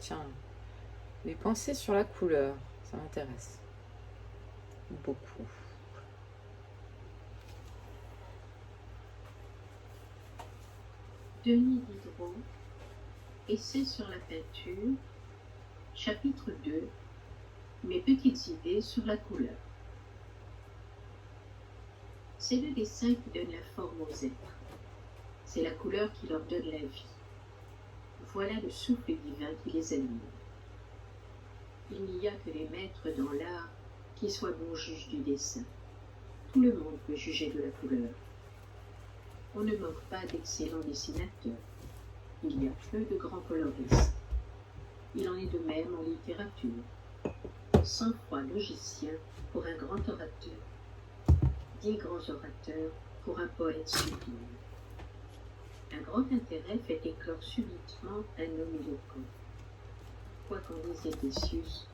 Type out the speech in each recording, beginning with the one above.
tiens, des pensées sur la couleur, ça m'intéresse beaucoup. Denis Diderot, Essai sur la peinture, chapitre 2, Mes petites idées sur la couleur. C'est le dessin qui donne la forme aux êtres. C'est la couleur qui leur donne la vie. Voilà le souffle divin qui les anime. Il n'y a que les maîtres dans l'art qui soient bons juges du dessin. Tout le monde peut juger de la couleur. On ne manque pas d'excellents dessinateurs. Il y a peu de grands coloristes. Il en est de même en littérature. 103 logiciens pour un grand orateur. 10 grands orateurs pour un poète sublime. Un grand intérêt fait éclore subitement un homme éloquent. Quoi qu'en disait Décius,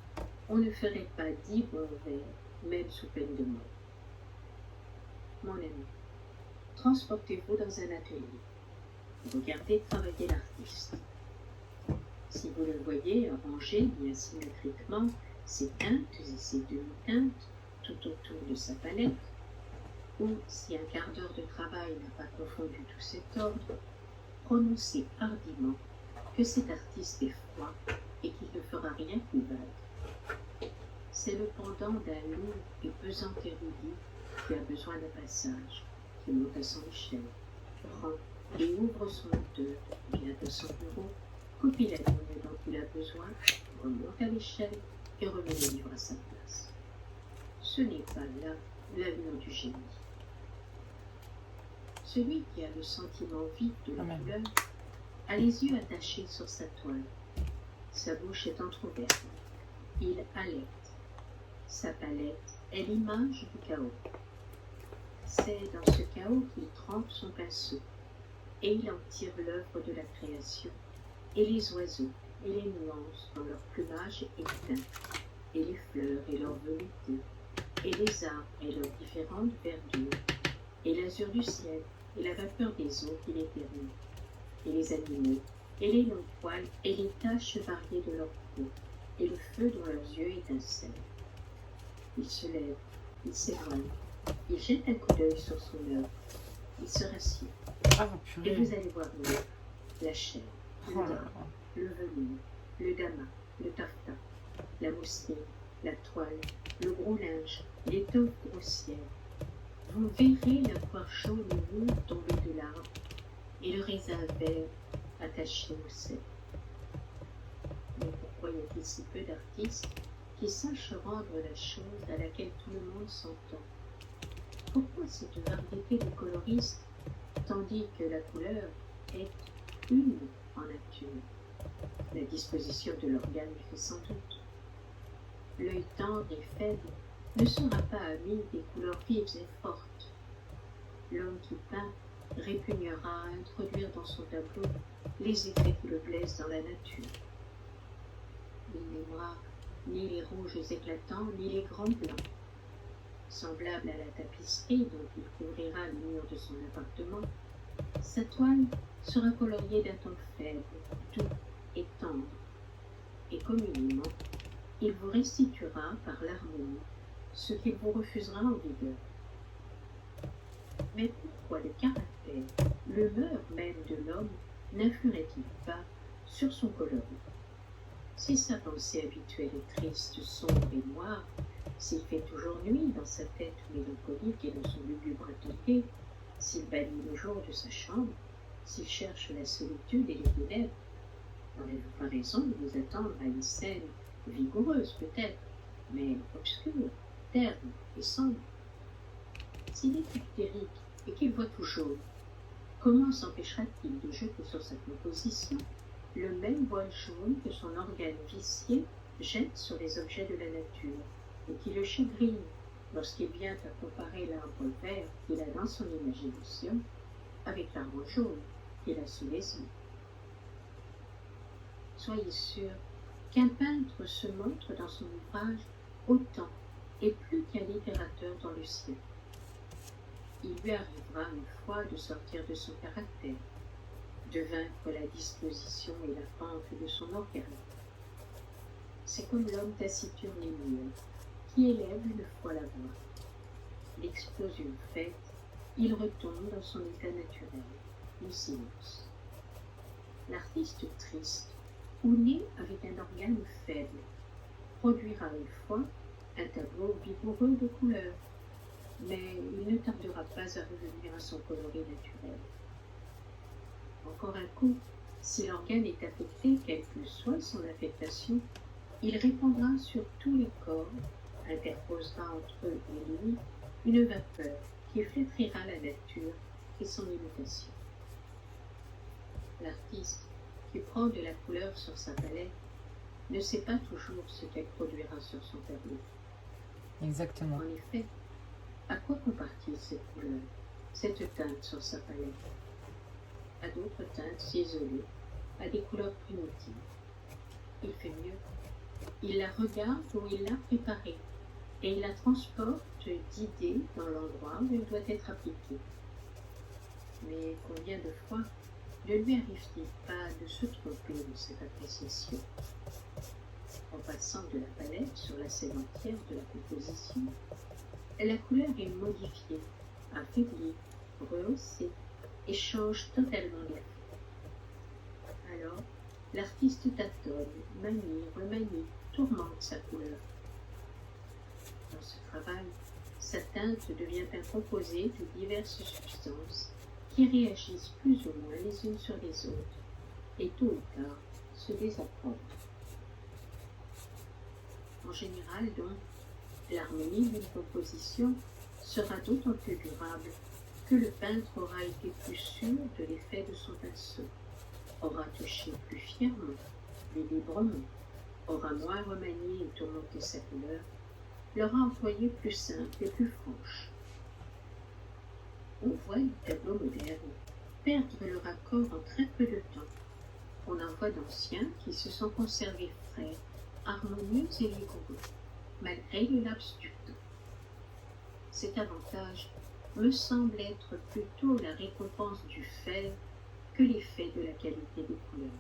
on ne ferait pas 10 bons vers, même sous peine de mort. Mon ami, transportez-vous dans un atelier. Regardez travailler l'artiste. Si vous le voyez ranger bien symétriquement ses teintes et ses demi-teintes tout autour de sa palette, ou si un quart d'heure de travail n'a pas confondu tout cet ordre, prononcez hardiment que cet artiste est froid et qu'il ne fera rien qu'une vague. C'est le pendant d'un lourd et pesant érudit qui a besoin d'un passage, qui monte à son échelle, prend et ouvre son moteur, vient à son bureau, copie la ligne dont il a besoin, remonte à l'échelle et remet le livre à sa place. Ce n'est pas là l'allure du génie. Celui qui a le sentiment vif de la couleur a les yeux attachés sur sa toile. Sa bouche est entr'ouverte. Il halète. Sa palette est l'image du chaos. C'est dans ce chaos qu'il trempe son pinceau, et il en tire l'œuvre de la création, et les oiseaux, et les nuances dans leur plumage éteint, et les fleurs et leur velouté, et les arbres et leurs différentes verdures, et l'azur du ciel, et la vapeur des eaux qui les termine, et les animaux, et les longs poils, et les taches variées de leur peau, et le feu dans leurs yeux étincelle. Il se lève, il s'éloigne, il jette un coup d'œil sur son œuvre, il se rassied, et vous allez voir l'œuvre, la chair, le drap, le velours, le damas, le taffetas, la mousseline, la toile, le gros linge, l'étoffe grossière. Vous verrez la poire chaude et mûre tomber de l'arbre, et le raisin vert attaché au sel. Mais pourquoi y a-t-il si peu d'artistes qui sachent rendre la chose à laquelle tout le monde s'entend? Pourquoi cette variété de coloristes, tandis que la couleur est une en nature? La disposition de l'organe y fait sans doute. L'œil tendre et faible ne sera pas ami des couleurs vives et fortes. L'homme qui peint répugnera à introduire dans son tableau les effets qui le blessent dans la nature. Il n'aimera ni les rouges éclatants, ni les grands blancs. Semblable à la tapisserie dont il couvrira le mur de son appartement, sa toile sera coloriée d'un ton faible, doux et tendre, et communément, il vous restituera par l'harmonie ce qu'il vous refusera en vigueur. Mais pourquoi le caractère, l'humeur même de l'homme n'influerait-il pas sur son coloris? Si sa pensée habituelle est triste, sombre et noire, s'il fait toujours nuit dans sa tête mélancolique et dans son lugubre atelier, s'il bannit le jour de sa chambre, s'il cherche la solitude et les ténèbres, n'avez-vous pas raison de vous attendre à une scène vigoureuse peut-être, mais obscure, terne et sombre? S'il est hystérique et qu'il voit tout jaune, comment s'empêchera-t-il de jeter sur sa composition le même voile jaune que son organe vicié jette sur les objets de la nature, et qui le chagrine lorsqu'il vient à comparer l'arbre vert qu'il a dans son imagination avec l'arbre jaune qu'il a sous les yeux? Soyez sûr qu'un peintre se montre dans son ouvrage autant et plus qu'un littérateur dans le sien. Il lui arrivera une fois de sortir de son caractère, de vaincre la disposition et la pente de son organe, C'est comme l'homme taciturne et muet, qui élève une fois la voix. L'explosion faite, il retombe dans son état naturel, le silence. L'artiste triste, ou né avec un organe faible, produira une fois un tableau vigoureux de couleurs, mais il ne tardera pas à revenir à son coloris naturel. Encore un coup, si l'organe est affecté, quelle que soit son affectation, il répandra sur tous les corps, interposera entre eux et lui une vapeur qui flétrira la nature et son imitation. L'artiste qui prend de la couleur sur sa palette ne sait pas toujours ce qu'elle produira sur son tableau. Exactement. En effet, à quoi compare-t-il cette couleur, cette teinte sur sa palette? À d'autres teintes isolées, à des couleurs primitives. Il fait mieux. Il la regarde où il l'a préparée et il la transporte d'idées dans l'endroit où elle doit être appliquée. Mais combien de fois ne lui arrive-t-il pas de se tromper de cette appréciation? En passant de la palette sur la scène entière de la composition, la couleur est modifiée, affaiblie, rehaussée et change totalement d'effet. Alors, l'artiste tâtonne, manie, remanie, tourmente sa couleur. Dans ce travail, sa teinte devient un composé de diverses substances qui réagissent plus ou moins les unes sur les autres et tôt ou tard se désapprouvent. En général, donc, l'harmonie d'une composition sera d'autant plus durable que le peintre aura été plus sûr de l'effet de son pinceau, aura touché plus fièrement, plus librement, aura moins remanié et tourmenté sa couleur, l'aura employée plus simple et plus franche. On voit les tableaux modernes perdre leur accord en très peu de temps. On en voit d'anciens qui se sont conservés frais, harmonieux et rigoureux, malgré le laps du temps. Cet avantage me semble être plutôt la récompense du faire que l'effet de la qualité des couleurs.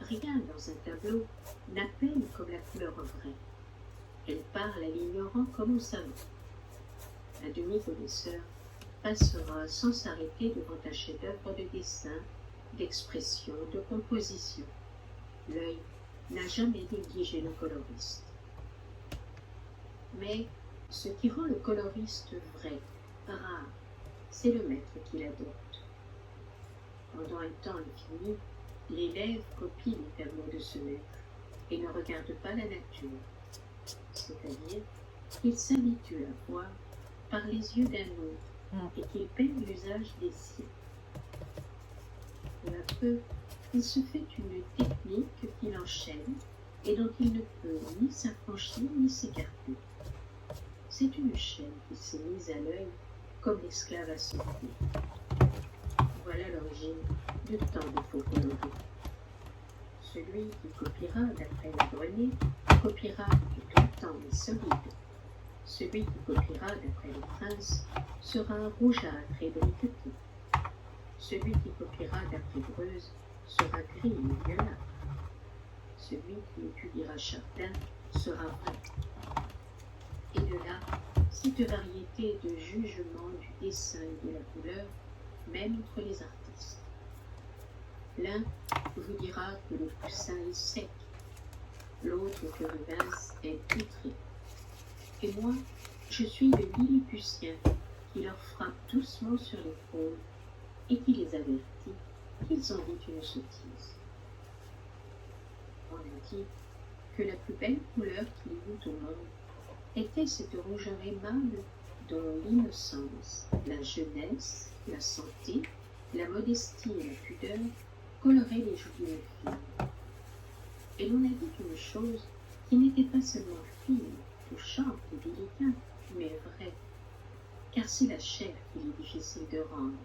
Rien dans un tableau n'appelle comme la couleur vraie. Elle parle à l'ignorant comme au savant. Un demi-connaisseur passera sans s'arrêter devant un chef-d'œuvre de dessin, d'expression, de composition. L'œil n'a jamais négligé le coloriste. Mais ce qui rend le coloriste vrai, rare, c'est le maître qui l'adopte. Pendant un temps infini, l'élève copie les tableaux de ce maître et ne regarde pas la nature, c'est-à-dire qu'il s'habitue à voir par les yeux d'un autre et qu'il perd l'usage des siens. Peu à peu, il se fait une technique qu'il enchaîne et dont il ne peut ni s'affranchir ni s'écarter. C'est une chaîne qui s'est mise à l'œil comme l'esclave à son pied. Voilà l'origine de tant de faux coloris. Celui qui copiera d'après le grenier copiera éclatant et solide. Celui qui copiera d'après le prince sera rougeâtre et briqueté. Celui qui copiera d'après Greuze sera gris et violâtre. Celui qui étudiera Chardin sera vrai. Et de là, cette variété de jugement du dessin et de la couleur, même entre les artistes. L'un vous dira que le Poussin est sec, l'autre que Rubens est putré. Et moi, je suis le Lilliputien qui leur frappe doucement sur l'épaule et qui les avertit qu'ils ont dit une sottise. On a dit que la plus belle couleur qu'il y eût au monde était cette rougeur aimable dont l'innocence, la jeunesse, la santé, la modestie et la pudeur coloraient les joues d'une fille. Et l'on a dit une chose qui n'était pas seulement fine, touchante et délicate, mais vraie, car c'est la chair qu'il est difficile de rendre.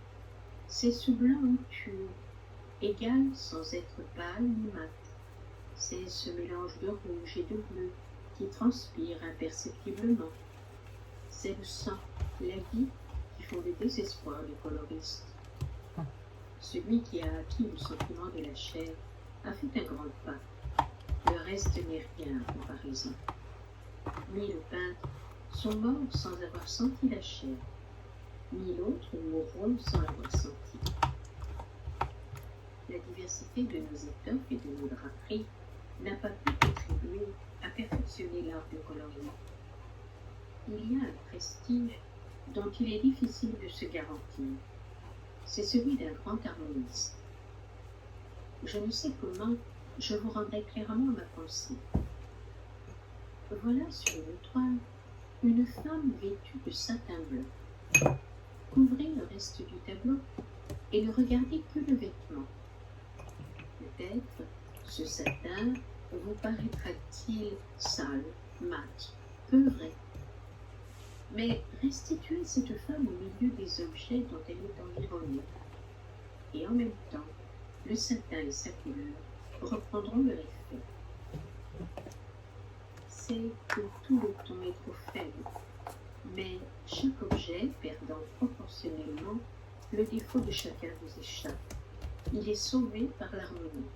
C'est ce blanc onctueux, égal sans être pâle ni mat. C'est ce mélange de rouge et de bleu qui transpire imperceptiblement. C'est le sang, la vie qui font le désespoir du coloriste. Celui qui a acquis le sentiment de la chair a fait un grand pas. Le le reste n'est rien en comparaison. Ni le peintre sont morts sans avoir senti la chair, ni l'autre mourront sans l'avoir senti. La diversité de nos étoffes et de nos draperies n'a pas pu contribuer à perfectionner l'art du coloris. Il y a un prestige dont il est difficile de se garantir. C'est celui d'un grand harmoniste. Je ne sais comment je vous rendrai clairement ma pensée. Voilà sur une toile une femme vêtue de satin blanc. Couvrez le reste du tableau et ne regardez que le vêtement. Peut-être ce satin vous paraîtra-t-il sale, mat, peu vrai. Mais restituez cette femme au milieu des objets dont elle est environnée. Et en même temps, le satin et sa couleur reprendront leur effet. C'est que tout le ton est trop faible, mais chaque objet perdant proportionnellement le défaut de chacun vous échappe. Il est sauvé par l'harmonie.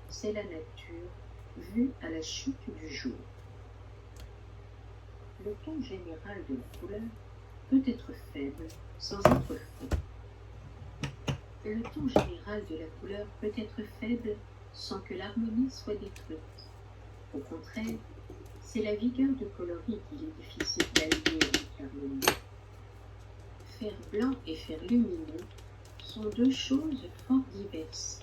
C'est la nature vue à la chute du jour. Le ton général de la couleur peut être faible sans être faux. Le ton général de la couleur peut être faible sans que l'harmonie soit détruite. Au contraire, c'est la vigueur de coloris qu'il est difficile d'allier avec l'harmonie. Faire blanc et faire lumineux sont deux choses fort diverses.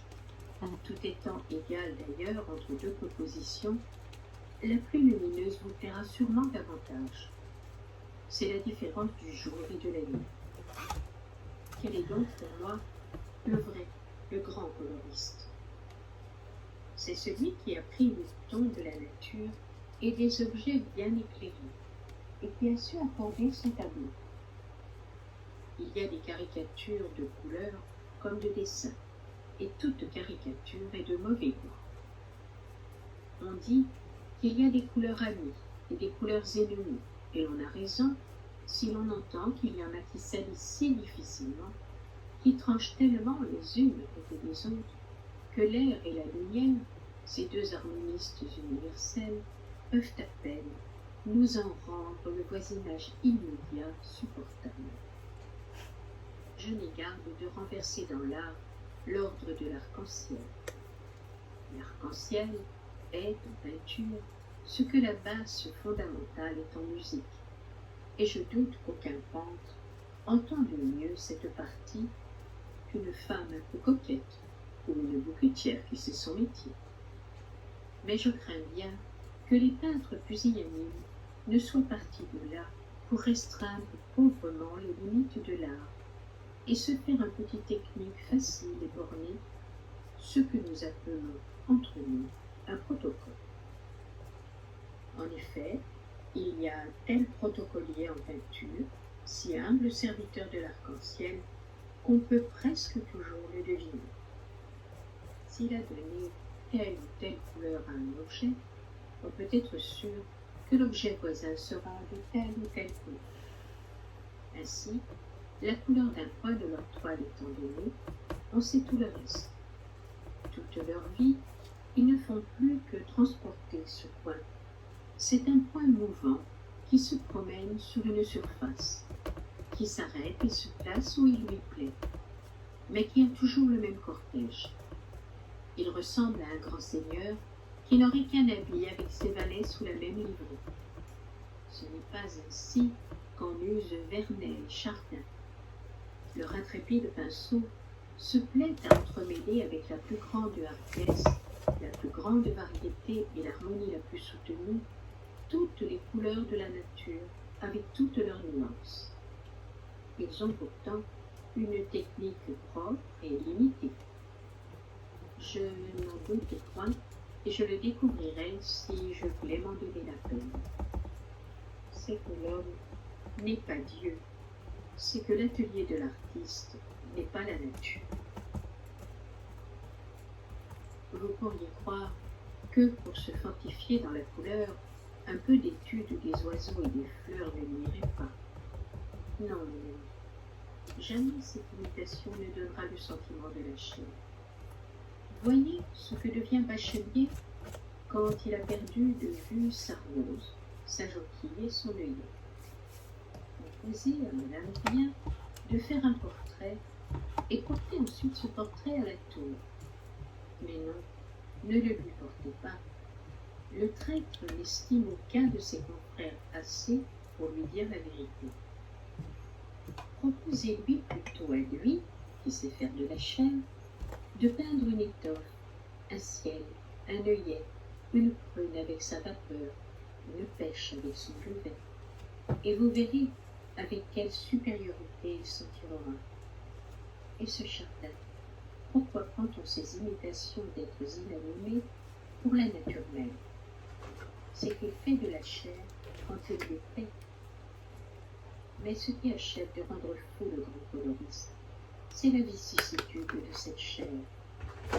Tout étant égal d'ailleurs entre deux compositions, la plus lumineuse vous plaira sûrement davantage. C'est la différence du jour et de la nuit. Quel est donc pour moi le vrai, le grand coloriste? C'est celui qui a pris le ton de la nature et des objets bien éclairés, et qui a su accorder son tableau. Il y a des caricatures de couleurs comme de dessins, et toute caricature est de mauvais goût. On dit qu'il y a des couleurs amies et des couleurs ennemies, et l'on a raison si l'on entend qu'il y en a qui s'allient si difficilement, qui tranchent tellement les unes à côté des autres, que l'air et la lumière, ces deux harmonistes universels, peuvent à peine nous en rendre le voisinage immédiat supportable. Je n'ai garde de renverser dans l'art l'ordre de l'arc-en-ciel. L'arc-en-ciel est, en peinture, ce que la base fondamentale est en musique, et je doute qu'aucun peintre entende mieux cette partie qu'une femme un peu coquette ou une bouquetière qui sait son métier. Mais je crains bien que les peintres pusillanimes ne soient partis de là pour restreindre pauvrement les limites de l'art et se faire un petit technique facile et borné, ce que nous appelons entre nous un protocole. En effet, il y a un tel protocolier en peinture, si humble serviteur de l'arc-en-ciel, qu'on peut presque toujours le deviner. S'il a donné telle ou telle couleur à un objet, on peut être sûr que l'objet voisin sera de telle ou telle couleur. Ainsi, la couleur d'un point de leur toile étant donnée, on sait tout le reste. Toute leur vie, ils ne font plus que transporter ce point. C'est un point mouvant qui se promène sur une surface, qui s'arrête et se place où il lui plaît, mais qui a toujours le même cortège. Il ressemble à un grand seigneur qui n'aurait qu'un habit avec ses valets sous la même livrée. Ce n'est pas ainsi qu'en usent Vernet et Chardin. Leur intrépide pinceau se plaît à entremêler avec la plus grande hardiesse, la plus grande variété et l'harmonie la plus soutenue, toutes les couleurs de la nature avec toutes leurs nuances. Ils ont pourtant une technique propre et limitée. Je n'en doute point et je le découvrirai si je voulais m'en donner la peine. C'est que l'homme n'est pas Dieu, c'est que l'atelier de l'artiste n'est pas la nature. Vous pourriez croire que pour se fortifier dans la couleur, un peu d'étude des oiseaux et des fleurs ne nuirait pas. Non, mon ami, jamais cette imitation ne donnera le sentiment de la chair. Voyez ce que devient Bachelier quand il a perdu de vue sa rose, sa jonquille et son œillet. Proposez à Madame Rien de faire un portrait et porter ensuite ce portrait à la tour. Mais non, ne le lui portez pas. Le traître n'estime aucun de ses confrères assez pour lui dire la vérité. Proposez-lui plutôt à lui, qui sait faire de la chair, de peindre une étoffe, un ciel, un œillet, une prune avec sa vapeur, une pêche avec son levain, et vous verrez avec quelle supériorité il s'en tirera. Et ce charlatan, pourquoi prend-on ces imitations d'êtres inanimés pour la nature même? C'est qu'il fait de la chair quand il lui plaît. Mais ce qui achève de rendre fou le grand coloriste, c'est la vicissitude de cette chair.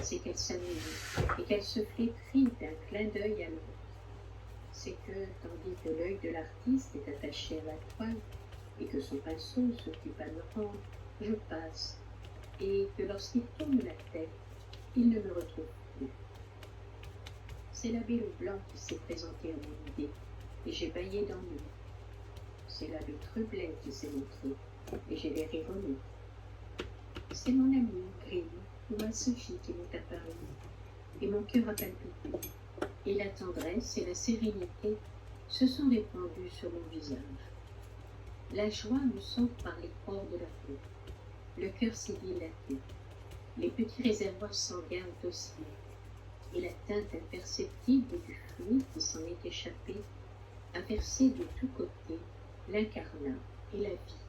C'est qu'elle s'amuse et qu'elle se flétrit d'un clin d'œil à l'autre. C'est que, tandis que l'œil de l'artiste est attaché à la toile et que son pinceau s'occupe à me rendre, je passe, et que lorsqu'il tourne la tête, il ne me retrouve plus. C'est l'abbé Leblanc qui s'est présenté à mon idée, et j'ai bâillé d'ennui. C'est l'abbé Trublet qui s'est montré, et j'ai les rires remis. C'est mon ami Grimm ou ma Sophie qui m'est apparue, et mon cœur a palpité, et la tendresse et la sérénité se sont répandues sur mon visage. La joie me saute par les pores de la peau, le cœur s'est dilaté, les petits réservoirs sanguins ont oscillé, et la teinte imperceptible du fluide qui s'en est échappé a versé de tous côtés l'incarnat et la vie.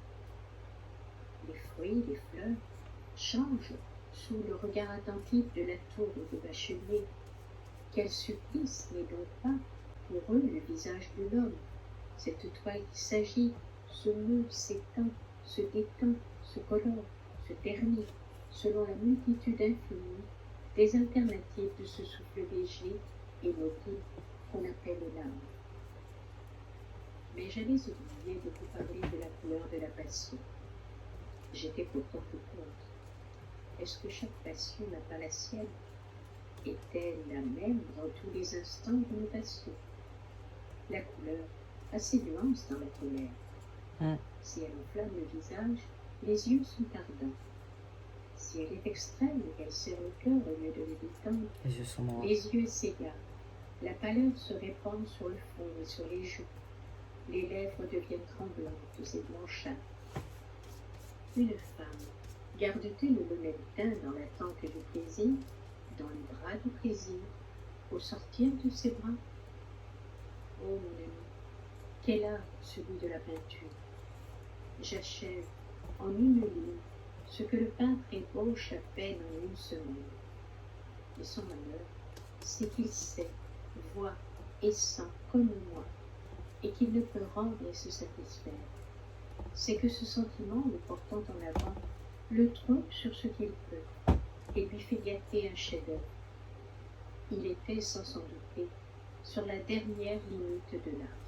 Les fruits, les fleurs changent sous le regard attentif de la tour et des bacheliers. Quel supplice n'est donc pas pour eux le visage de l'homme, cette toile qui s'agite, se meut, s'étend, se détend, se colore, se ternit, selon la multitude infinie des alternatives de ce souffle léger et mobile qu'on appelle l'âme. Mais j'avais oublié de vous parler de la couleur de la passion. J'étais pourtant tout contre. Est-ce que chaque passion n'a pas la sienne? Est-elle la même dans tous les instants d'une passion? La couleur a ses nuances dans la colère. Si elle enflamme le visage, les yeux sont ardents. Si elle est extrême et qu'elle serre le cœur au lieu de le détendre, Les yeux sont noirs. les yeux s'égarent. La pâleur se répand sur le front et sur les joues. Les lèvres deviennent tremblantes et blanchâtres. Une femme garde-t-elle le même teint dans l'attente du plaisir, dans les bras du plaisir, au sortir de ses bras? Oh mon ami, quel art celui de la peinture! J'achève en une ligne ce que le peintre ébauche à peine en une semaine. Et son malheur, c'est qu'il sait, voit et sent comme moi, et qu'il ne peut rendre et se satisfaire. C'est que ce sentiment, le portant en avant, le trompe sur ce qu'il peut, et lui fait gâter un chef-d'œuvre. Il était, sans s'en douter, sur la dernière limite de l'art.